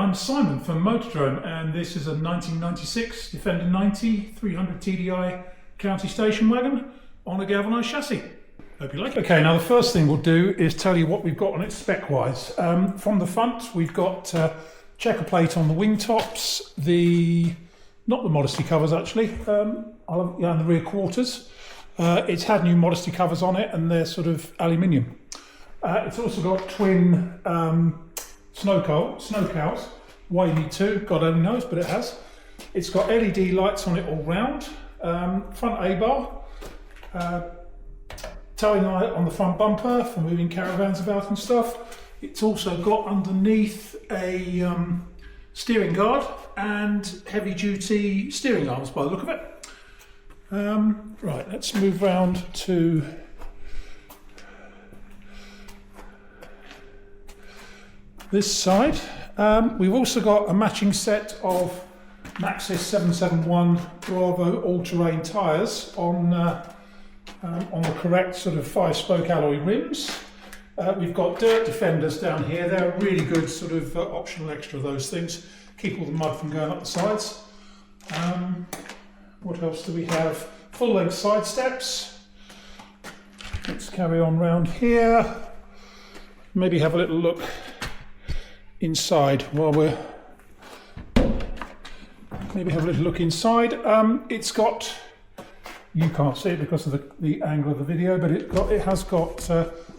I'm Simon from Motodrome, and this is a 1996 Defender 90 300 TDI county station wagon on a galvanised chassis. Hope you like it. Okay, now the first thing we'll do is tell you what we've got on it spec-wise. From the front, we've got checker plate on the wing tops, not the modesty covers actually, and the rear quarters. It's had new modesty covers on it, and they're sort of aluminium. It's also got twin snow cows. Why you need two, God only knows, but it has. It's got LED lights on it all round. Front A-bar, towing light on the front bumper for moving caravans about and stuff. It's also got underneath a steering guard and heavy duty steering arms by the look of it. Right, let's move round to this side. We've also got a matching set of Maxxis 771 Bravo all-terrain tyres on the correct sort of 5-spoke alloy rims. We've got dirt defenders down here. They're a really good sort of optional extra, those things. Keep all the mud from going up the sides. What else do we have? Full-length side steps. Let's carry on round here. Maybe have a little look inside while we're it's got, you can't see it because of the angle of the video, but it has got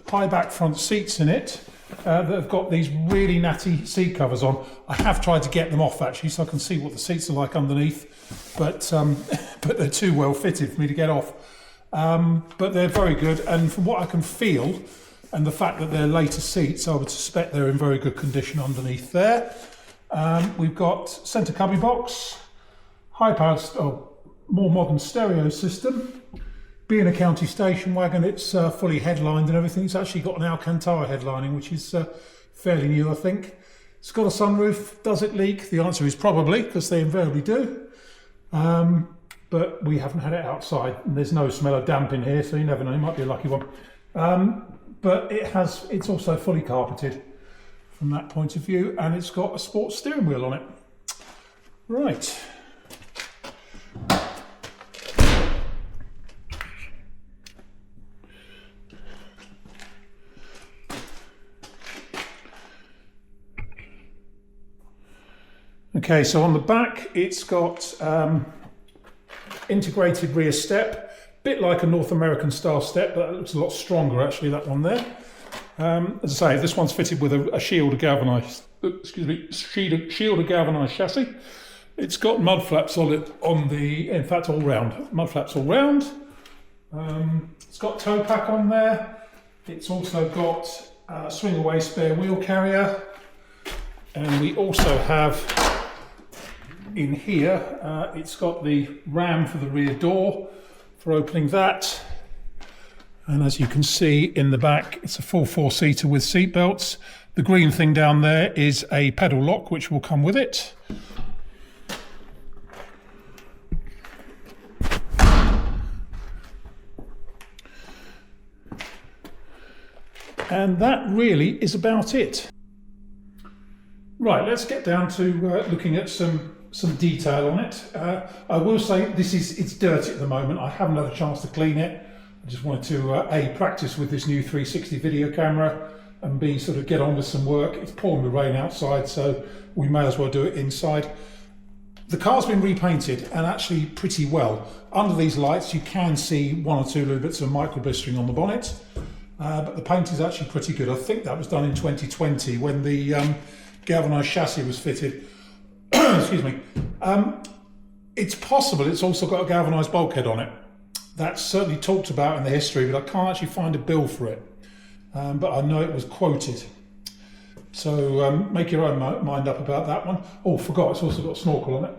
high back front seats in it that have got these really natty seat covers on. I have tried to get them off actually so I can see what the seats are like underneath, but they're too well fitted for me to get off. But they're very good, and from what I can feel and the fact that they're later seats, I would suspect they're in very good condition underneath there. We've got centre cubby box, high-powered, more modern stereo system. Being a county station wagon, it's fully headlined and everything. It's actually got an Alcantara headlining, which is fairly new, I think. It's got a sunroof. Does it leak? The answer is probably, because they invariably do. But we haven't had it outside, and there's no smell of damp in here, so you never know, it might be a lucky one. But it's also fully carpeted from that point of view, and it's got a sports steering wheel on it. Right. Okay, so on the back it's got integrated rear step. Bit like a North American style step, but it looks a lot stronger actually, that one there. As I say, this one's fitted with a shield, galvanised chassis. It's got mud flaps on it, in fact all round, mud flaps all round. It's got tow pack on there. It's also got a swing away spare wheel carrier. And we also have in here, it's got the ram for the rear door, for opening that, and as you can see in the back, it's a full 4-seater with seat belts. The green thing down there is a pedal lock which will come with it. And that really is about it. Right, let's get down to looking at some detail on it. I will say it's dirty at the moment. I haven't had a chance to clean it. I just wanted to A, practice with this new 360 video camera, and B, sort of get on with some work. It's pouring with rain outside, so we may as well do it inside. The car's been repainted, and actually pretty well. Under these lights you can see one or two little bits of micro blistering on the bonnet, but the paint is actually pretty good. I think that was done in 2020 when the galvanised chassis was fitted. Excuse me. It's possible it's also got a galvanised bulkhead on it. That's certainly talked about in the history, but I can't actually find a bill for it. But I know it was quoted. So make your own mind up about that one. Oh, forgot, it's also got a snorkel on it.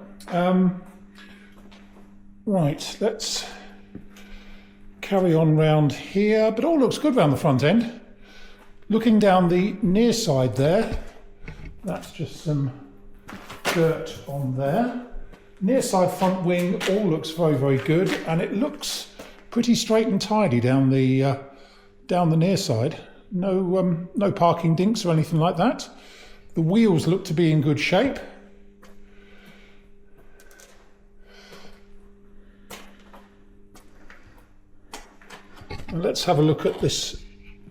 Right, let's carry on round here. But all looks good round the front end. Looking down the near side there, that's just some dirt on there. Near side front wing all looks very, very good, and it looks pretty straight and tidy down the near side. No parking dinks or anything like that. The wheels look to be in good shape. And let's have a look at this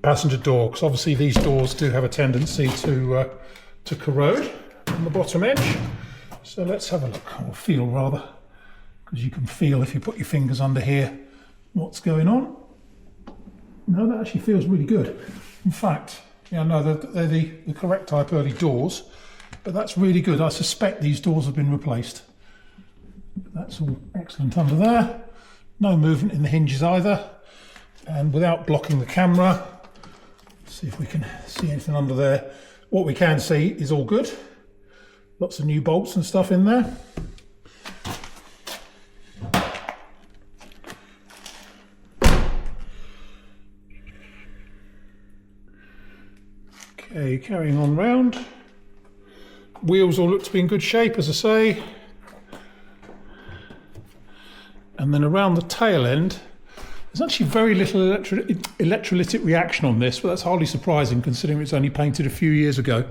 passenger door, because obviously these doors do have a tendency to corrode on the bottom edge. So let's have a look, or feel rather, because you can feel if you put your fingers under here what's going on. No, that actually feels really good. In fact, yeah, no, they're the correct type early doors, but that's really good. I suspect these doors have been replaced. That's all excellent under there. No movement in the hinges either. And without blocking the camera, let's see if we can see anything under there. What we can see is all good. Lots of new bolts and stuff in there. Okay, carrying on round. Wheels all look to be in good shape, as I say. And then around the tail end, there's actually very little electrolytic reaction on this, but that's hardly surprising considering it's only painted a few years ago.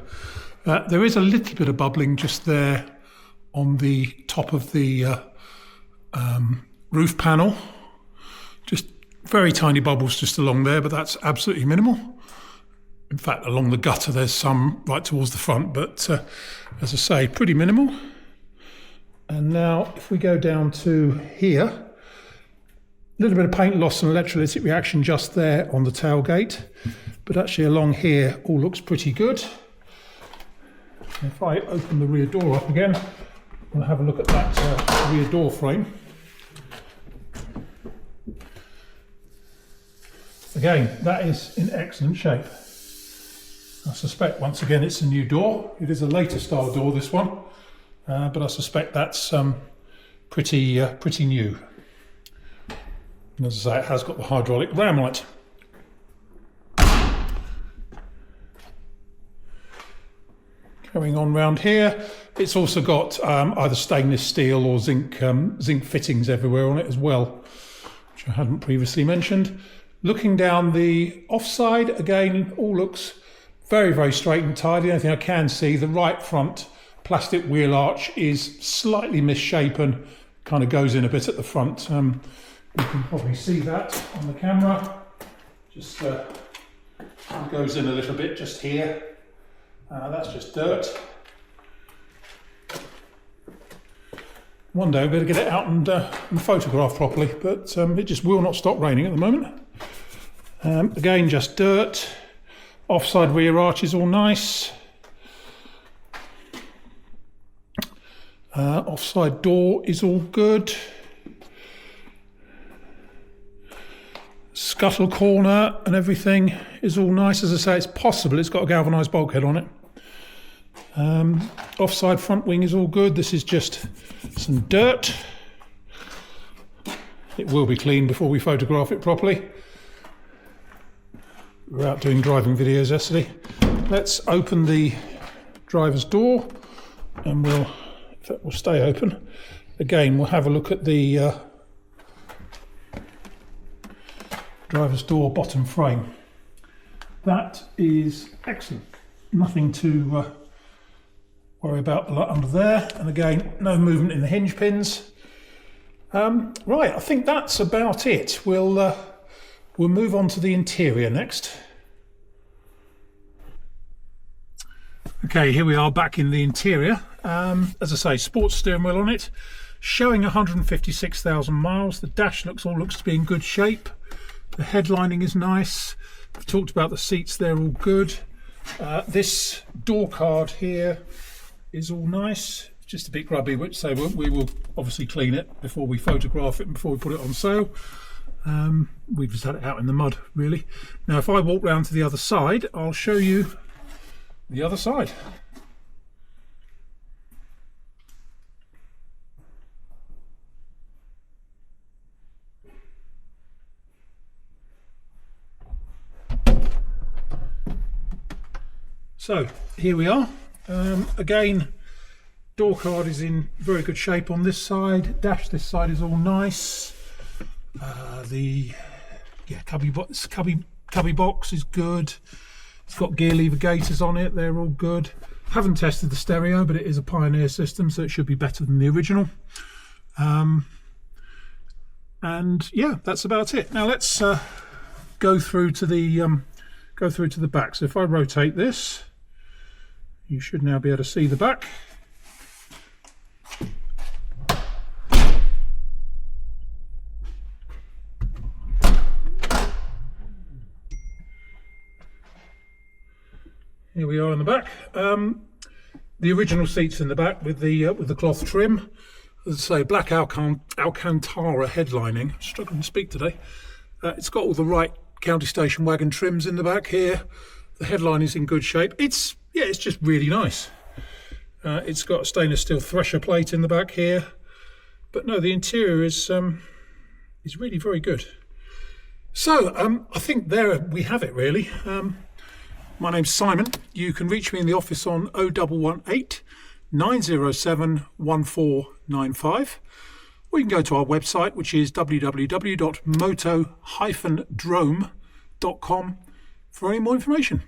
There is a little bit of bubbling just there on the top of the roof panel. Just very tiny bubbles just along there, but that's absolutely minimal. In fact, along the gutter there's some right towards the front, but as I say, pretty minimal. And now if we go down to here, a little bit of paint loss and electrolytic reaction just there on the tailgate, but actually along here all looks pretty good. If I open the rear door up again, we'll have a look at that rear door frame. Again, that is in excellent shape. I suspect once again it's a new door. It is a later style door, this one, but I suspect that's pretty new. And as I say, it has got the hydraulic ram light. Carrying on round here, it's also got either stainless steel or zinc fittings everywhere on it as well, which I hadn't previously mentioned. Looking down the offside, again, all looks very, very straight and tidy. The only thing I can see, the right front plastic wheel arch is slightly misshapen, kind of goes in a bit at the front. You can probably see that on the camera. Just goes in a little bit just here. That's just dirt. One day we'll better get it out and photograph properly, but it just will not stop raining at the moment. Again, just dirt. Offside rear arch is all nice. Offside door is all good. Scuttle corner and everything is all nice. As I say, it's possible it's got a galvanised bulkhead on it. Offside front wing is all good. This is just some dirt. It will be cleaned before we photograph it properly. We were out doing driving videos yesterday. Let's open the driver's door and we'll stay open. Again, we'll have a look at the driver's door bottom frame. That is excellent. Nothing to worry about under there. And again, no movement in the hinge pins. Right, I think that's about it. We'll move on to the interior next. Okay, here we are back in the interior. As I say, sports steering wheel on it, showing 156,000 miles. The dash looks to be in good shape. The headlining is nice. I've talked about the seats, they're all good. This door card here is all nice. It's just a bit grubby, which so we will obviously clean it before we photograph it and before we put it on sale. We've just had it out in the mud, really. Now, if I walk round to the other side, I'll show you the other side. So here we are. Again, door card is in very good shape on this side. Dash this side is all nice. The cubby box is good. It's got gear lever gaiters on it. They're all good. Haven't tested the stereo, but it is a Pioneer system, so it should be better than the original. And yeah, that's about it. Now let's go through to the back. So if I rotate this, you should now be able to see the back. Here we are in the back. The original seats in the back with the cloth trim. As I say, black Alcantara headlining. I'm struggling to speak today. It's got all the right county station wagon trims in the back here. The headline is in good shape. It's just really nice. It's got a stainless steel thresher plate in the back here. But no, the interior is really very good. So I think there we have it really. My name's Simon. You can reach me in the office on 0118 907 1495. Or you can go to our website, which is www.moto-drome.com for any more information.